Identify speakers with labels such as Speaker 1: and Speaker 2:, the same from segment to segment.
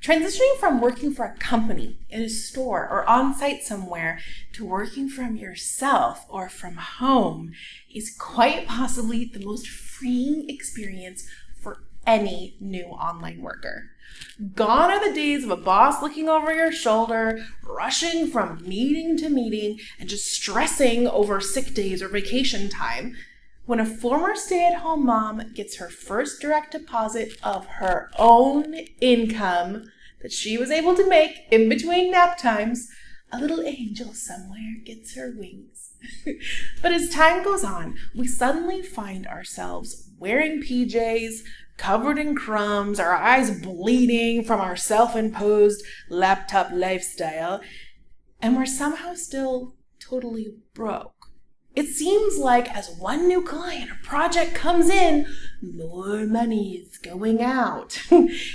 Speaker 1: Transitioning from working for a company, in a store, or on-site somewhere to working from yourself or from home is quite possibly the most freeing experience for any new online worker. Gone are the days of a boss looking over your shoulder, rushing from meeting to meeting, and just stressing over sick days or vacation time. When a former stay-at-home mom gets her first direct deposit of her own income that she was able to make in between nap times, a little angel somewhere gets her wings. But as time goes on, we suddenly find ourselves wearing PJs, covered in crumbs, our eyes bleeding from our self-imposed laptop lifestyle, and we're somehow still totally broke. It seems like as one new client or project comes in, more money is going out.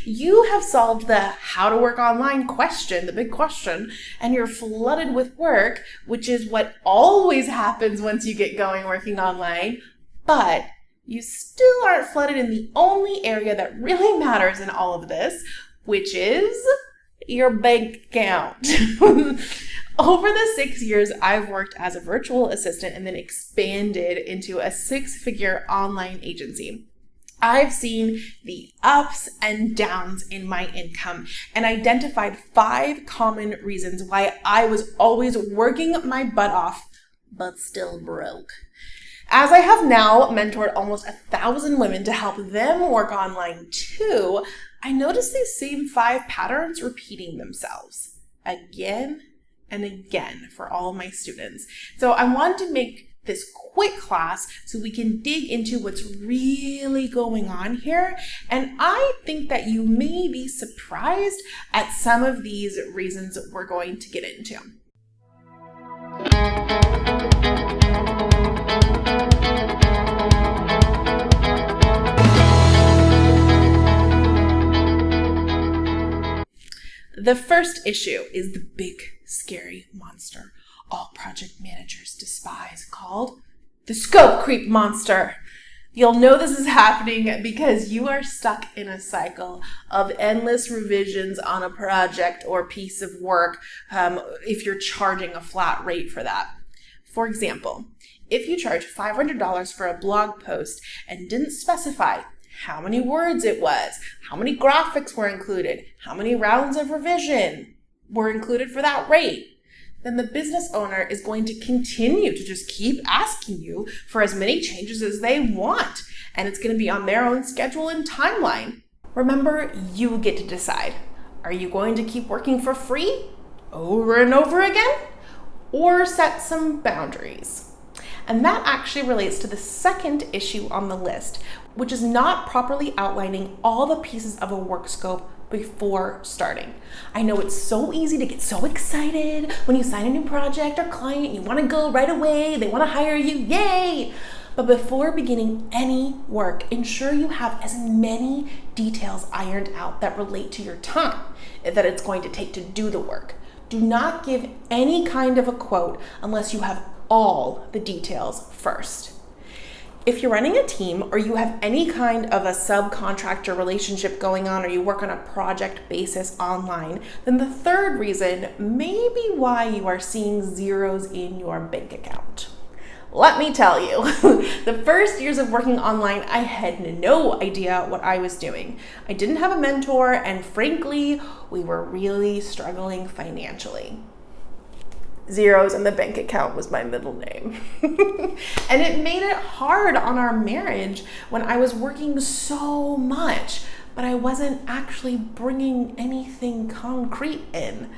Speaker 1: You have solved the how to work online question, the big question, and you're flooded with work, which is what always happens once you get going working online, but you still aren't flooded in the only area that really matters in all of this, which is your bank account. Over the 6 years I've worked as a virtual assistant and then expanded into a 6-figure online agency, I've seen the ups and downs in my income and identified 5 common reasons why I was always working my butt off, but still broke. As I have now mentored almost 1,000 women to help them work online too, I noticed these same 5 patterns repeating themselves again and again for all of my students. So I want to make this quick class so we can dig into what's really going on here. And I think that you may be surprised at some of these reasons we're going to get into. The first issue is the big, scary monster all project managers despise, called the scope creep monster. You'll know this is happening because you are stuck in a cycle of endless revisions on a project or piece of work if you're charging a flat rate for that. For example, if you charge $500 for a blog post and didn't specify how many words it was, how many graphics were included, how many rounds of revision were included for that rate, then the business owner is going to continue to just keep asking you for as many changes as they want. And it's going to be on their own schedule and timeline. Remember, you get to decide. Are you going to keep working for free over and over again? Or set some boundaries? And that actually relates to the second issue on the list, which is not properly outlining all the pieces of a work scope before starting. I know it's so easy to get so excited when you sign a new project or client, you want to go right away, they want to hire you, yay! But before beginning any work, ensure you have as many details ironed out that relate to your time that it's going to take to do the work. Do not give any kind of a quote unless you have all the details first. If you're running a team or you have any kind of a subcontractor relationship going on or you work on a project basis online, then the third reason may be why you are seeing zeros in your bank account. Let me tell you, the first years of working online, I had no idea what I was doing. I didn't have a mentor, and frankly, we were really struggling financially. Zeros in the bank account was my middle name. And it made it hard on our marriage when I was working so much, but I wasn't actually bringing anything concrete in.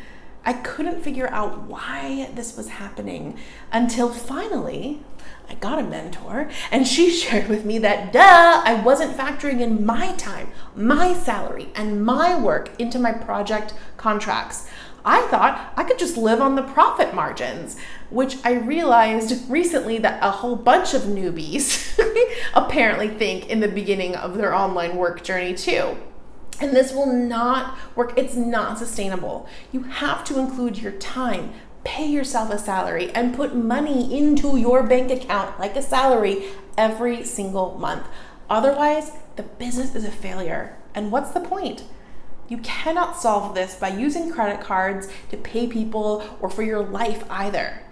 Speaker 1: I couldn't figure out why this was happening until finally I got a mentor and she shared with me that, I wasn't factoring in my time, my salary, and my work into my project contracts. I thought I could just live on the profit margins, which I realized recently that a whole bunch of newbies apparently think in the beginning of their online work journey too. And this will not work. It's not sustainable. You have to include your time, pay yourself a salary, and put money into your bank account like a salary every single month. Otherwise, the business is a failure. And what's the point? You cannot solve this by using credit cards to pay people or for your life either.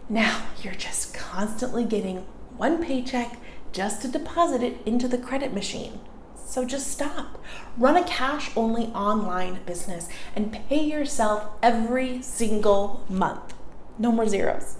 Speaker 1: Now you're just constantly getting one paycheck just to deposit it into the credit machine. So just stop. Run a cash-only online business and pay yourself every single month. No more zeros.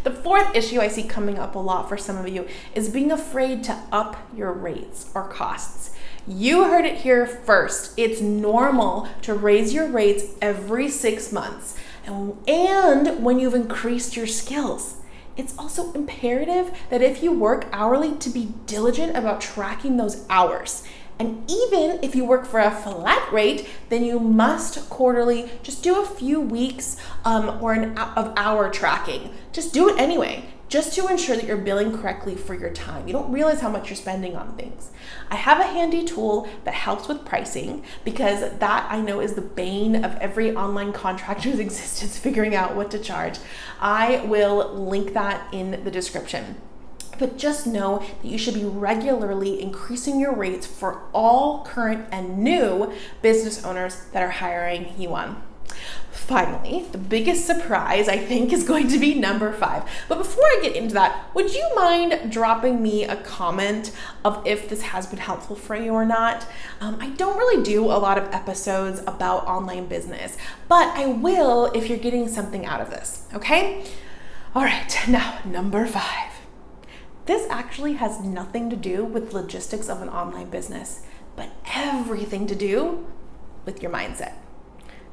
Speaker 1: The fourth issue I see coming up a lot for some of you is being afraid to up your rates or costs. You heard it here first. It's normal to raise your rates every 6 months and when you've increased your skills. It's also imperative that if you work hourly to be diligent about tracking those hours. And even if you work for a flat rate, then you must quarterly just do a few weeks of hour tracking. Just do it anyway, just to ensure that you're billing correctly for your time. You don't realize how much you're spending on things. I have a handy tool that helps with pricing because that I know is the bane of every online contractor's existence, figuring out what to charge. I will link that in the description. But just know that you should be regularly increasing your rates for all current and new business owners that are hiring you on. Finally, the biggest surprise I think is going to be number 5. But before I get into that, would you mind dropping me a comment of if this has been helpful for you or not? I don't really do a lot of episodes about online business, but I will if you're getting something out of this, okay? All right, now number 5. This actually has nothing to do with logistics of an online business, but everything to do with your mindset.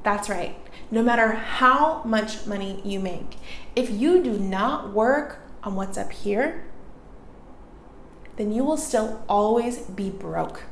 Speaker 1: That's right. No matter how much money you make, if you do not work on what's up here, then you will still always be broke.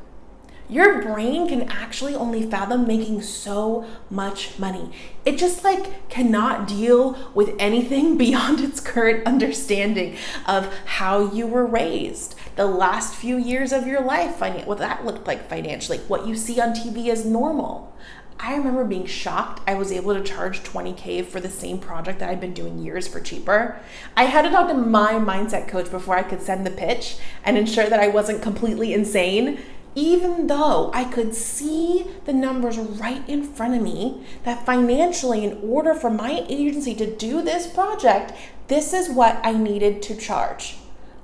Speaker 1: Your brain can actually only fathom making so much money. It just cannot deal with anything beyond its current understanding of how you were raised, the last few years of your life, what that looked like financially, what you see on TV as normal. I remember being shocked I was able to charge $20,000 for the same project that I'd been doing years for cheaper. I had to talk to my mindset coach before I could send the pitch and ensure that I wasn't completely insane, even though I could see the numbers right in front of me that financially, in order for my agency to do this project, this is what I needed to charge.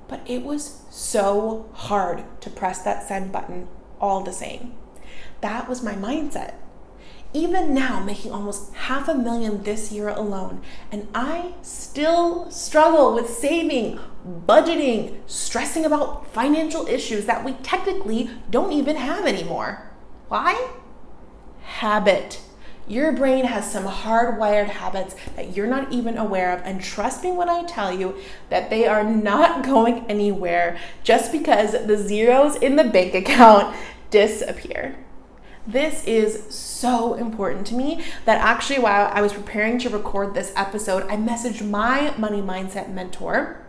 Speaker 1: But it was so hard to press that send button all the same. That was my mindset. Even now, making almost $500,000 this year alone, and I still struggle with saving, budgeting, stressing about financial issues that we technically don't even have anymore. Why? Habit. Your brain has some hardwired habits that you're not even aware of, and trust me when I tell you that they are not going anywhere just because the zeros in the bank account disappear. This is so important to me that actually while I was preparing to record this episode, I messaged my money mindset mentor,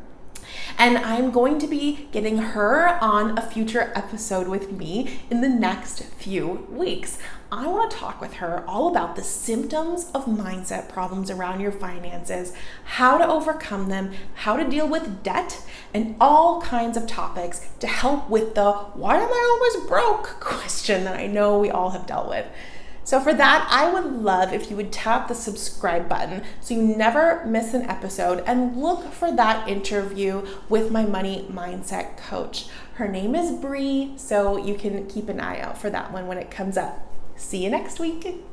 Speaker 1: and I'm going to be getting her on a future episode with me in the next few weeks. I want to talk with her all about the symptoms of mindset problems around your finances, how to overcome them, how to deal with debt, and all kinds of topics to help with the "why am I always broke?" question that I know we all have dealt with. So for that, I would love if you would tap the subscribe button so you never miss an episode, and look for that interview with my money mindset coach. Her name is Bree, so you can keep an eye out for that one when it comes up. See you next week.